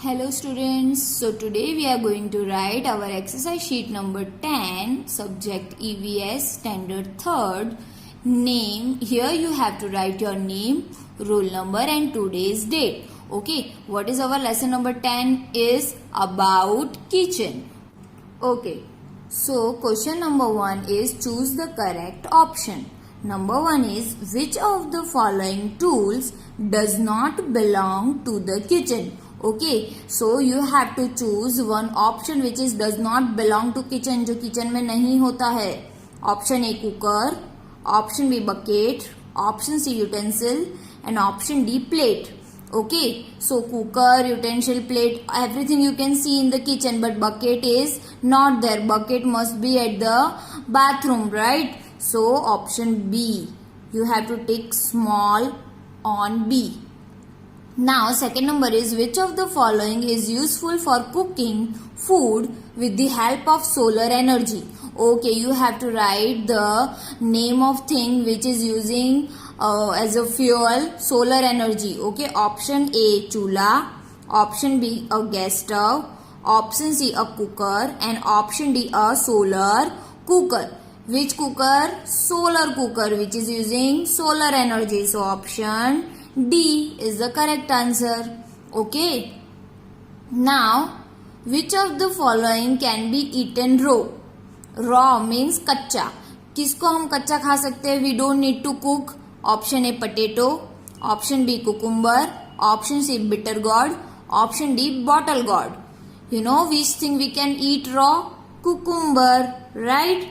Hello students, so today we are going to write our exercise sheet number 10, subject EVS standard 3rd, name. Here you have to write your name, roll number and today's date. Okay, what is our lesson number 10 is about kitchen. Okay, so question number 1 is choose the correct option. Number 1 is which of the following tools does not belong to the kitchen. Okay, so you have to choose one option which is does not belong to kitchen, जो kitchen में नहीं होता है. Option A cooker, option B bucket, option C utensil and option D plate. Okay, so cooker, utensil, plate, everything you can see in the kitchen, but bucket is not there. Bucket must be at the bathroom, right? So option B, you have to tick small on B. Now second number is which of the following is useful for cooking food with the help of solar energy. Okay, you have to write the name of thing which is using as a fuel solar energy. Okay, option A chula, option B a gas stove, option C a cooker and option D a solar cooker. Which cooker? Solar cooker, which is using solar energy. So option D is the correct answer. Okay. Now, which of the following can be eaten raw? Raw means कच्चा. किसको हम कच्चा खा सकते हैं? We don't need to cook. Option A potato, option B cucumber, option C bitter gourd, option D bottle gourd. You know which thing we can eat raw? Cucumber, right?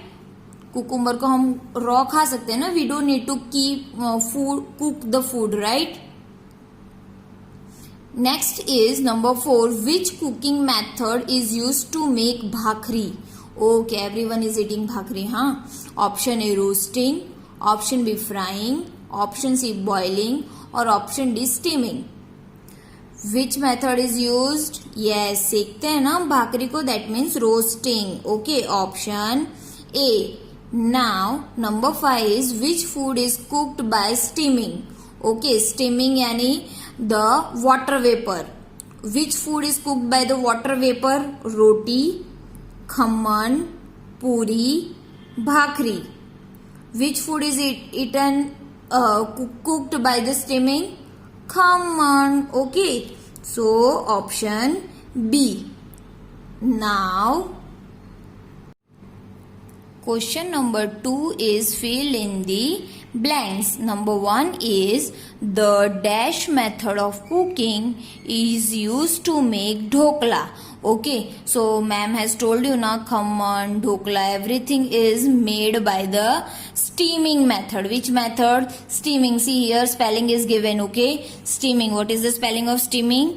Cucumber को हम raw खा सकते हैं ना. We don't need to keep food cook the food, right. Next is number 4 which cooking method is use to make bhakri. Okay, everyone is eating bhakri. हाँ, option A roasting, option B frying, option C boiling और option D steaming. Which method is used? Yes, सेकते हैं ना भाखरी को, that means roasting. Okay, option A. Now number 5 is which food is cooked by steaming. Okay, steaming यानी the water vapor. Which food is cooked by the water vapor? Roti, khamman, puri, bhakri. Which food is eaten cooked by the steaming? Khamman. Okay, so option B. Now question number 2 is fill in the blanks. Number 1 is the dash method of cooking is used to make dhokla. Okay, so ma'am has told you now khamman, dhokla, everything is made by the steaming method. Which method? Steaming. See here spelling is given. Okay, steaming. What is the spelling of steaming?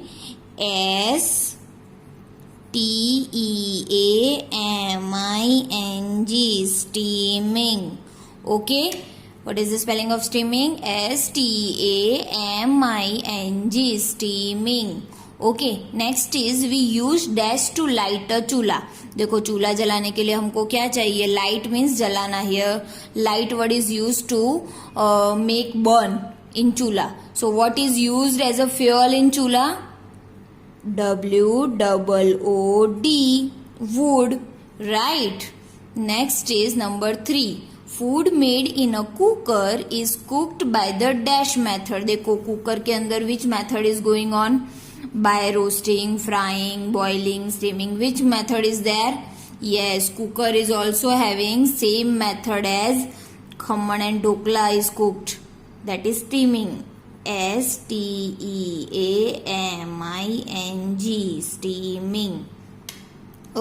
S-T-E-A-M-I-N-G, steaming. Okay, what is the spelling of steaming? S-T-A-M-I-N-G, steaming. Okay, next is we use dash to light a चूल्हा. देखो चूल्हा जलाने के लिए हमको क्या चाहिए? Light means जलाना. Here light word is use to make burn in chulha. So what is used as a fuel in chulha? WOOD, wood, right. Next is number 3. Food made in a cooker is cooked by the dash method. देखो cooker के अंदर which method is going on? By roasting, frying, boiling, steaming. Which method is there? Yes, cooker is also having same method as khamman and dhokla is cooked. That is steaming. S-T-E-A-M-I-N-G, steaming.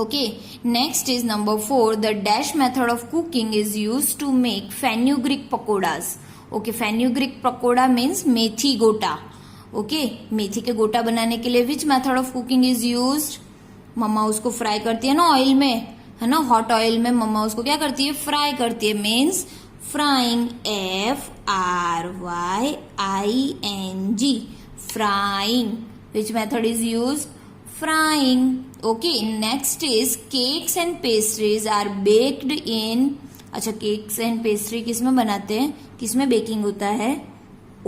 Okay, next is number 4. The dash method of cooking is used to make fenugreek pakodas. Okay, fenugreek pakoda means मेथी गोटा. Okay, मेथी के गोटा बनाने के लिए which method of cooking is used? मम्मा उसको fry करती है ना ऑयल में, है ना, हॉट ऑयल में मम्मा उसको क्या करती है? फ्राई करती है. Means frying. F-R-Y-I-N-G, frying. Which method is used? Frying. Okay, next is cakes and pastries are baked in. अच्छा, cakes and pastry किस में बनाते हैं? किस में बेकिंग होता है?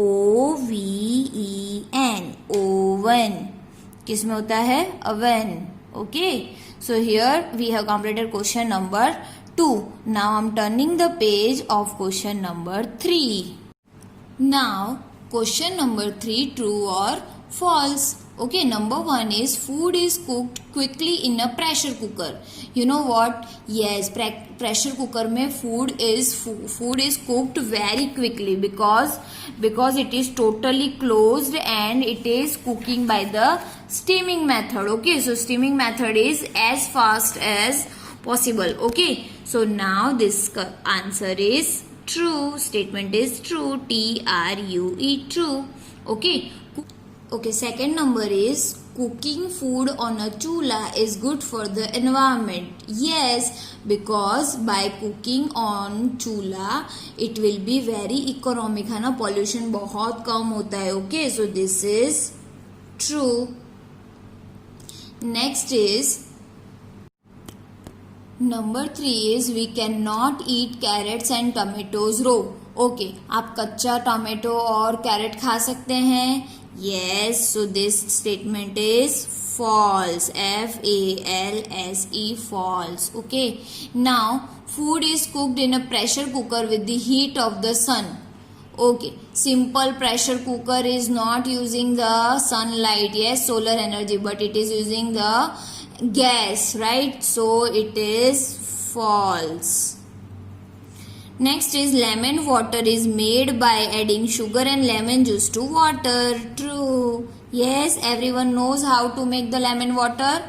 OVEN, oven. किस में होता है? oven. Okay, so here we have completed question number 2. Now I'm turning the page of question number 3. Now question number 3, true or false. Okay, number 1 is food is cooked quickly in a pressure cooker. You know what? Yes, pressure cooker में food is cooked very quickly because it is totally closed and it is cooking by the steaming method. Okay, so steaming method is as fast as possible. Okay, so now this answer is true. Statement is true. True. True. Okay, second number is cooking food on a chula is good for the environment. Yes, because by cooking on chula it will be very economic है ना, pollution बहुत कम होता है. Okay, so this is true. Next is number 3 is we cannot eat carrots and tomatoes raw. Okay, आप कच्चा tomato और carat खा सकते हैं. Yes, so this statement is false. False. False. Okay. Now, food is cooked in a pressure cooker with the heat of the sun. Okay. Simple pressure cooker is not using the sunlight. Yes, solar energy, but it is using the gas, right? So it is false. Next is lemon water is made by adding sugar and lemon juice to water. True. Yes, everyone knows how to make the lemon water.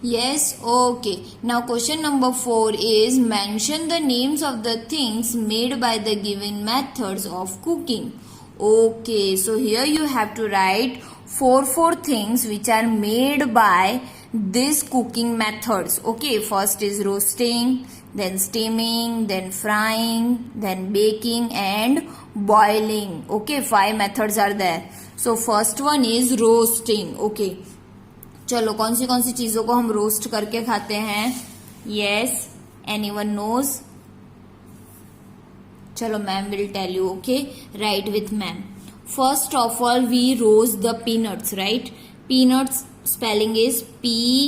Yes, okay. Now question number 4 is mention the names of the things made by the given methods of cooking. Okay, so here you have to write four things which are made by these cooking methods. Okay, first is roasting, then steaming, then frying, then baking and boiling. Okay, 5 methods are there. So first one is roasting. Okay, चलो कौन सी चीजों को हम roast करके खाते हैं? Yes, anyone knows? चलो ma'am will tell you. Okay, write with ma'am. First of all, we roast the peanuts, right? Peanuts spelling is Peanuts.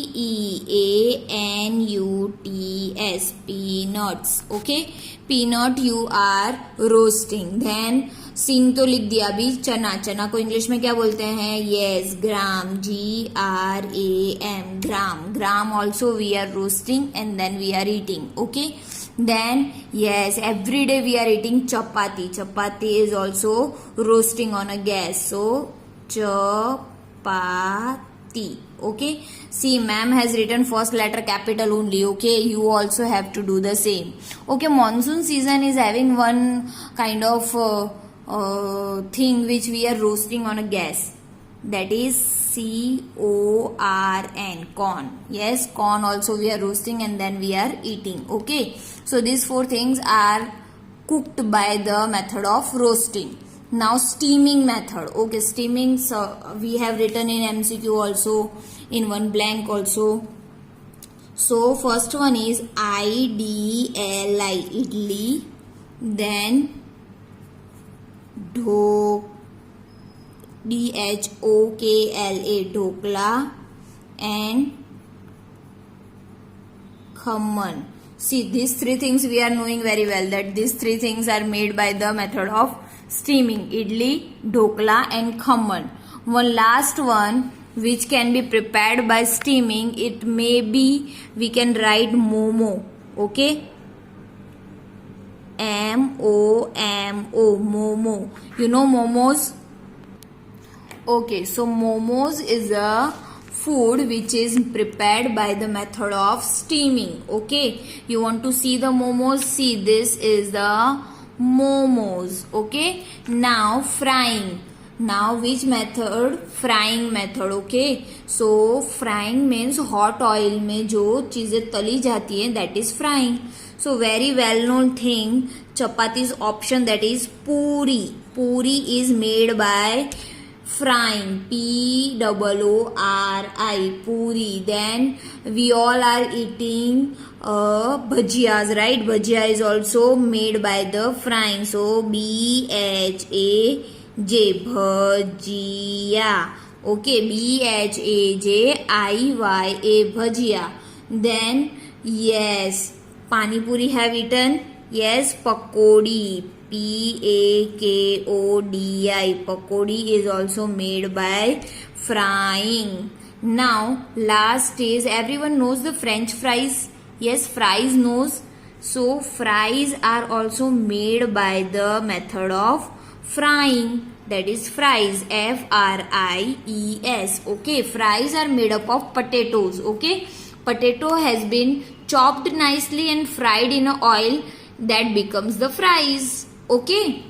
Peanuts. Okay, peanut you are roasting. Then सिंग तो लिख दिया अभी. चना को इंग्लिश में क्या बोलते हैं? Yes, gram. GRAM. Gram also we are roasting and then we are eating. Okay, then yes, every day we are eating chapati. Chapati is also roasting on a gas. So chapati. Okay, see ma'am has written first letter capital only. Okay, you also have to do the same. Okay, monsoon season is having one kind of thing which we are roasting on a gas, that is corn. Corn. Yes, corn also we are roasting and then we are eating. Okay, so these 4 things are cooked by the method of roasting. Now steaming method. Okay, steaming, so we have written in MCQ also, in one blank also. So first one is IDLI, idli, then DHOKLA, dhokla, and khamman. See, these 3 things we are knowing very well, that these 3 things are made by the method of steaming: idli, dhokla and khamman. One last one which can be prepared by steaming, it may be, we can write momo. Okay, momo. You know momos? Okay, so momos is a food which is prepared by the method of steaming. Okay, you want to see the momos? See, this is the momos. Okay, now frying. Now which method? Frying method. Okay, so frying means hot oil में जो चीजें तली जाती हैं, that is frying. So very well known thing, chapati's option, that is puri. Puri is made by frying. POORI. Puri. Then we all are eating bhajiyas, right? Bhajia is also made by the frying. So BHAJ, bhajia. Okay, BHAJIYA, bhajia. Then, yes, pani puri have eaten. Yes, pakodi, PAKODI. Pakodi is also made by frying. Now, last is, everyone knows the French fries. Yes, fries knows. So, fries are also made by the method of frying. That is fries, FRIES. Okay, fries are made up of potatoes. Okay, potato has been chopped nicely and fried in a oil, that becomes the fries. Okay,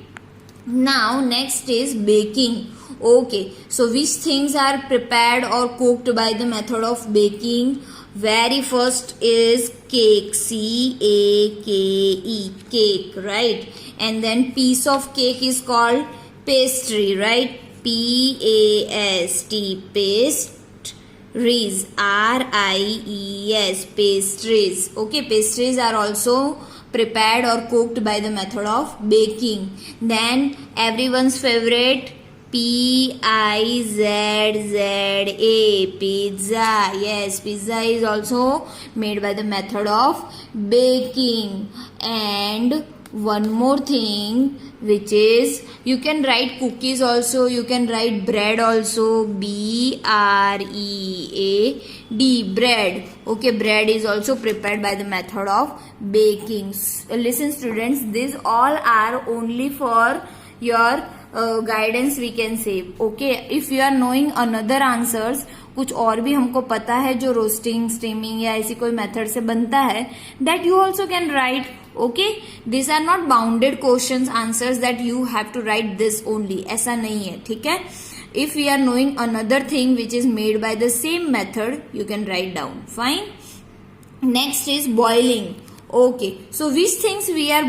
now next is baking. Okay, so which things are prepared or cooked by the method of baking? Very first is cake, CAKE, cake, right? And then piece of cake is called pastry, right? PAST, pastries, RIES, pastries. Okay, pastries are also prepared or cooked by the method of baking. Then everyone's favorite, PIZZA, pizza. Yes, pizza is also made by the method of baking. And one more thing, which is, you can write cookies also, you can write bread also, BREAD, bread. Okay, bread is also prepared by the method of baking. Listen students, these all are only for your guidance, we can say. Okay, if you are knowing another answers, कुछ और भी हमको पता है जो roasting, steaming या ऐसी कोई मेथड से बनता है, that you also can write. Okay, these are not bounded questions, answers that you have to write this only. ऐसा नहीं है, ठीक है. If we are knowing another thing which is made by the same method, you can write down. Fine. Next is boiling. Okay, so which things we are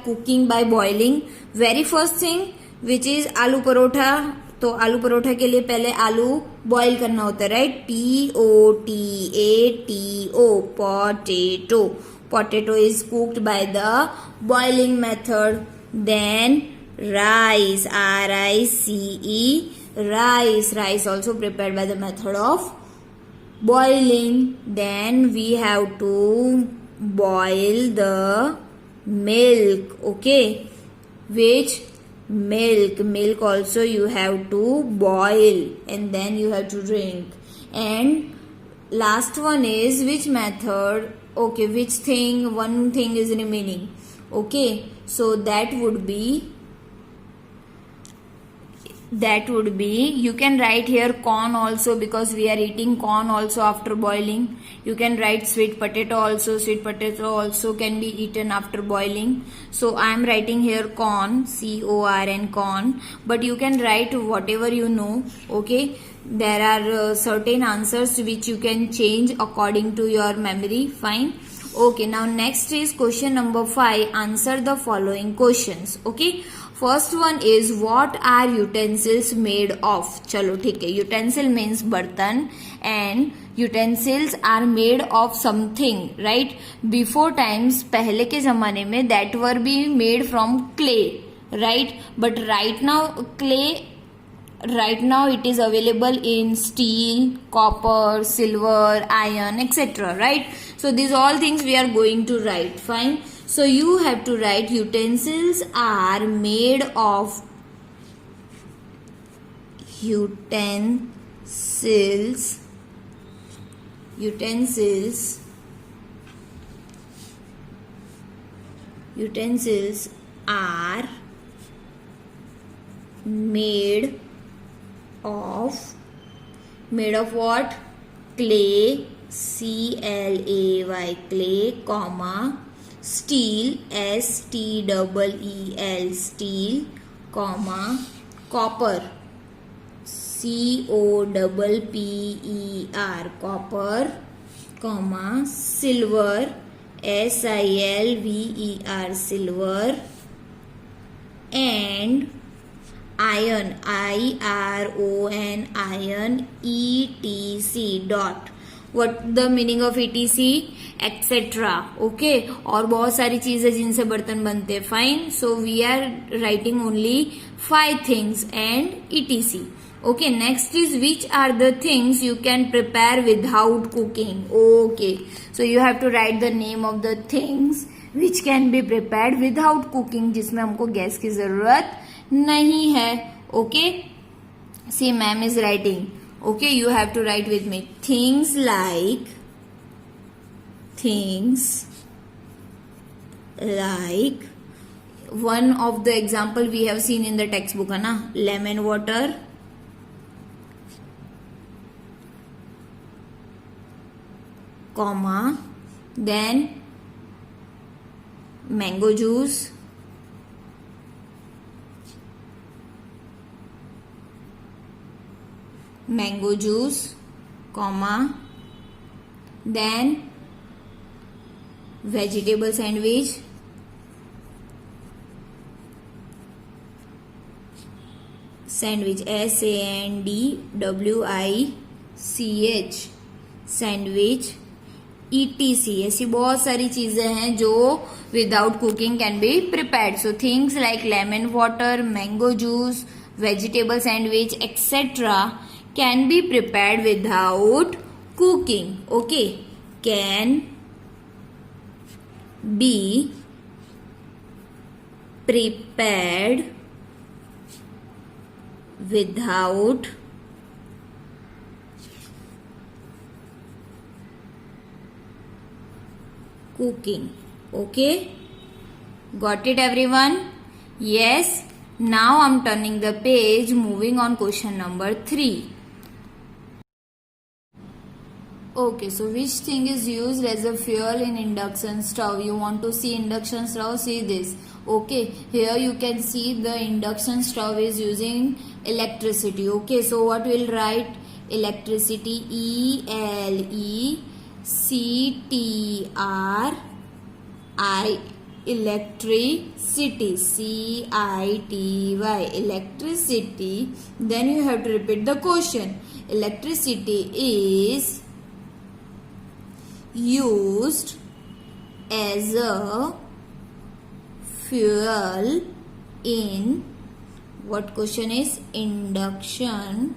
cooking by boiling? Very first thing, which is आलू परोठा. तो आलू परोठा के लिए पहले आलू boil करना होता है, right? POTATO, potato. Potato is cooked by the boiling method. Then rice, RICE, rice. Rice also prepared by the method of boiling. Then we have to boil the milk. Okay, which milk also you have to boil and then you have to drink. And last one is which method? Okay, which thing? One thing is remaining. Okay, so that would be, you can write here corn also, because we are eating corn also after boiling. You can write sweet potato also. Sweet potato also can be eaten after boiling. So I am writing here corn, CORN, corn. But you can write whatever you know. Okay, there are certain answers which you can change according to your memory. Fine. Okay, now next is question number 5. Answer the following questions. Okay, first one is, what are utensils made of? चलो ठीक है, utensil means बर्तन, and utensils are made of something, right? Before times, पहले के जमाने में, that were be made from clay, right? But right now it is available in steel, copper, silver, iron, etc. Right? So these all things we are going to write. Fine. So you have to write, utensils are made of utensils are made of what? Clay, CLAY, clay, comma, steel, STEEL, steel, comma, copper, COPPER, copper, comma, silver, SILVER, silver, and iron, IRON, iron, ETC, dot. What the meaning of ETC? Etc. Okay, और बहुत सारी चीजें जिनसे बर्तन बनते हैं. Fine. So we are writing only 5 things and ETC. Okay, next is which are the things you can prepare without cooking. Okay, so you have to write the name of the things which can be prepared without cooking, जिसमें हमको gas की जरूरत नहीं है. Okay, see ma'am is writing. Okay, you have to write with me. Things like one of the example we have seen in the textbook है ना, lemon water, comma, then mango juice, comma, then vegetable sandwich, sandwich, sandwich, etc. ऐसी बहुत सारी चीजें हैं जो without cooking can be prepared. So things like lemon water, mango juice, vegetable sandwich etcetera can be prepared without cooking. Okay, can be prepared without cooking. Okay, got it everyone? Yes. Now I'm turning the page, moving on question number 3. Okay, so which thing is used as a fuel in induction stove? You want to see induction stove? See this. Okay, here you can see the induction stove is using electricity. Okay, so what we'll write? Electricity, E-L-E-C-T-R-I, electricity, C-I-T-Y, electricity. Then you have to repeat the question. Electricity is used as a fuel in, what question is? Induction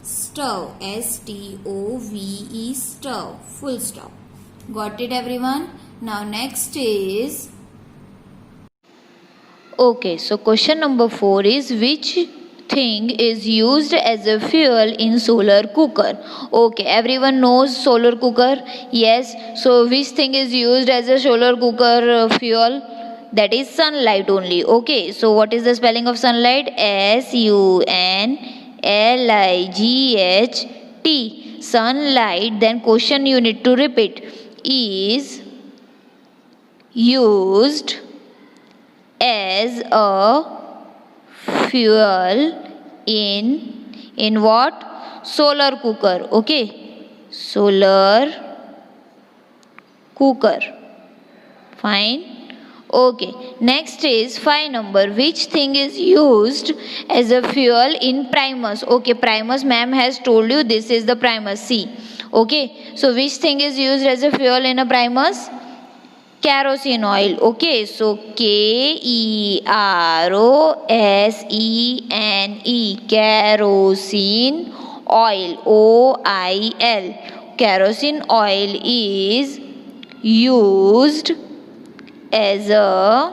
stove, S-T-O-V-E, stove, full stop. Got it everyone? Now next is, okay, so question number 4 is which thing is used as a fuel in solar cooker? Okay, everyone knows solar cooker. Yes, so which thing is used as a solar cooker fuel? That is sunlight only. Okay, so what is the spelling of sunlight? S-U-N-L-I-G-H-T, sunlight. Then question you need to repeat, is used as a fuel in what? Solar cooker. Okay, solar cooker. Fine. Okay, next is 5 number. Which thing is used as a fuel in primers? Okay, primers, ma'am has told you this is the primer C. Okay, so which thing is used as a fuel in a primers? Kerosene oil. Okay, so K-E-R-O-S-E-N-E, kerosene oil, O-I-L. Kerosene oil is used as a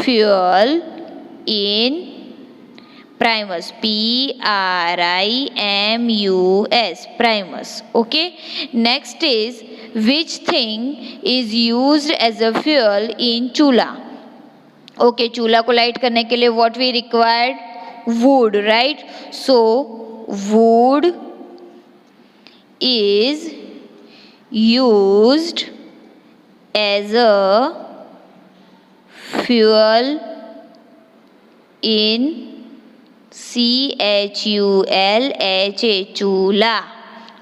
fuel in primers, P-R-I-M-U-S, primers. Okay, next is which thing is used as a fuel in chूल्हा? Okay, चूल्हा को light करने के लिए what we required? Wood, right? So wood is used as a fuel in C-H-U-L-H-A, chूल्हा.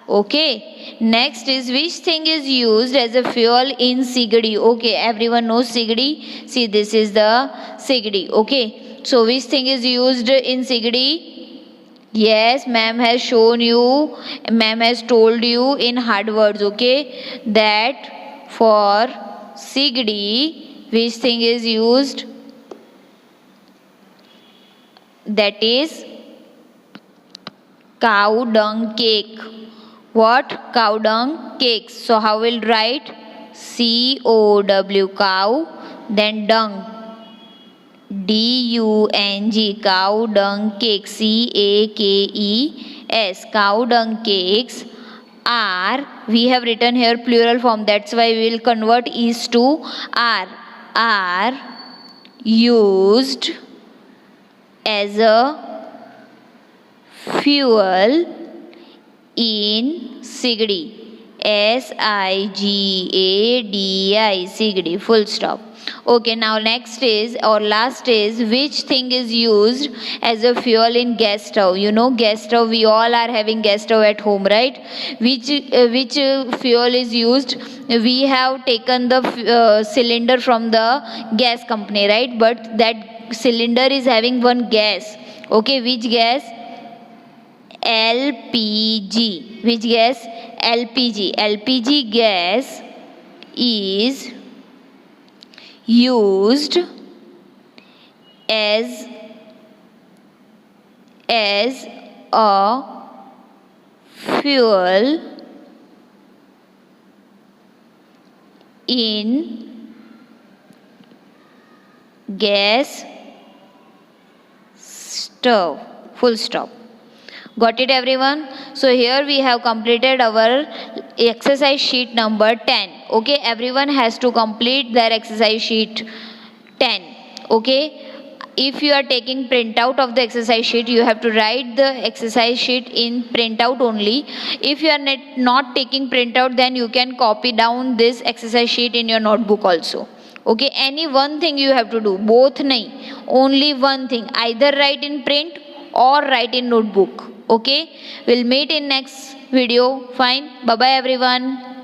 Okay, next is which thing is used as a fuel in sigdi? Okay, everyone knows sigdi. See, this is the sigdi. Okay, so which thing is used in sigdi? Yes, ma'am has shown you, ma'am has told you in hard words. Okay, that for sigdi which thing is used? That is cow dung cake. What? Cow dung cakes. So how we'll write? COW, cow, then dung, DUNG, cow dung cakes, CAKES, cow dung cakes are, we have written here plural form, that's why we will convert is to are used as a fuel in Sigdi. SIGADI, Sigdi, full stop. Okay, now next is, or last is, which thing is used as a fuel in gas stove? You know gas stove, we all are having gas stove at home, right? Which fuel is used? We have taken the cylinder from the gas company, right? But that cylinder is having one gas. Okay, which gas? LPG. Which gas? LPG. LPG gas is used as a fuel in gas stove. Full stop. Got it, everyone? So here we have completed our exercise sheet number 10. Okay, everyone has to complete their exercise sheet 10. Okay, if you are taking printout of the exercise sheet, you have to write the exercise sheet in printout only. If you are not taking printout, then you can copy down this exercise sheet in your notebook also. Okay, any one thing you have to do, both nahi, only one thing, either write in print or write in notebook. Okay, we'll meet in next video. Fine, bye bye everyone.